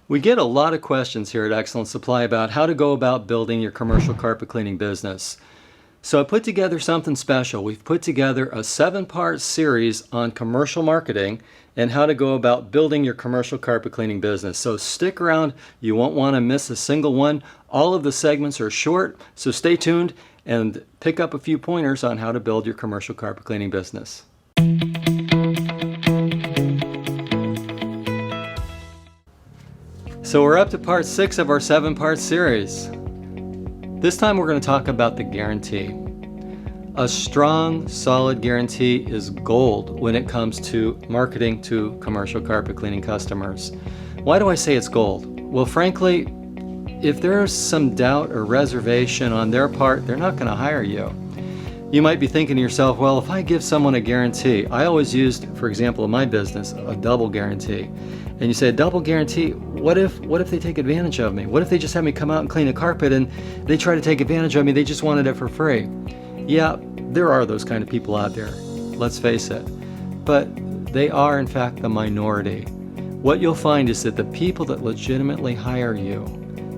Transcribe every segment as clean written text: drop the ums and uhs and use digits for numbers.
We get a lot of questions here at Excellent Supply about how to go about building your commercial carpet cleaning business. So I put together something special. We've put together a 7-part series on commercial marketing and how to go about building your commercial carpet cleaning business. So stick around. You won't want to miss a single one. All of the segments are short, so stay tuned and pick up a few pointers on how to build your commercial carpet cleaning business. So we're up to part 6 of our 7-part series. This time we're going to talk about the guarantee. A strong, solid guarantee is gold when it comes to marketing to commercial carpet cleaning customers. Why do I say it's gold? Well, frankly, if there's some doubt or reservation on their part, they're not going to hire you. You might be thinking to yourself, well, if I give someone a guarantee, I always used, for example, in my business, a double guarantee. And you say, a double guarantee, what if they take advantage of me? What if they just have me come out and clean a carpet and they try to take advantage of me, they just wanted it for free? Yeah, there are those kind of people out there, let's face it. But they are, in fact, the minority. What you'll find is that the people that legitimately hire you,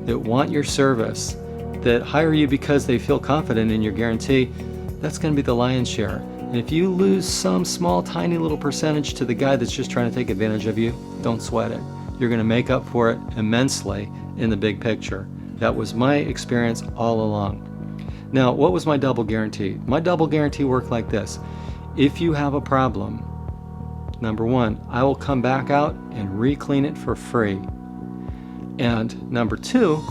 that want your service, that hire you because they feel confident in your guarantee, that's going to be the lion's share. And if you lose some small, tiny little percentage to the guy that's just trying to take advantage of you, don't sweat it. You're going to make up for it immensely in the big picture. That was my experience all along. Now, what was my double guarantee? My double guarantee worked like this. If you have a problem, number 1, I will come back out and re-clean it for free. And number 2,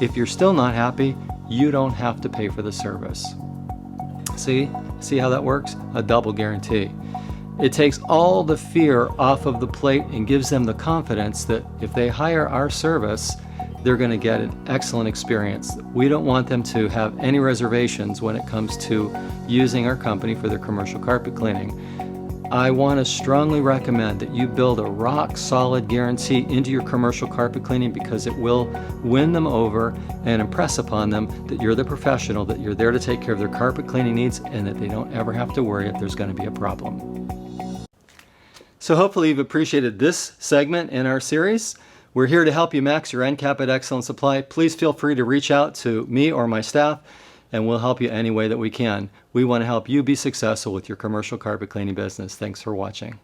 if you're still not happy, you don't have to pay for the service. See how that works? A double guarantee. It takes all the fear off of the plate and gives them the confidence that if they hire our service, they're going to get an excellent experience. We don't want them to have any reservations when it comes to using our company for their commercial carpet cleaning. I want to strongly recommend that you build a rock-solid guarantee into your commercial carpet cleaning because it will win them over and impress upon them that you're the professional, that you're there to take care of their carpet cleaning needs, and that they don't ever have to worry if there's going to be a problem. So hopefully you've appreciated this segment in our series. We're here to help you max your Encap at Excellent Supply. Please feel free to reach out to me or my staff, and we'll help you any way that we can. We want to help you be successful with your commercial carpet cleaning business. Thanks for watching.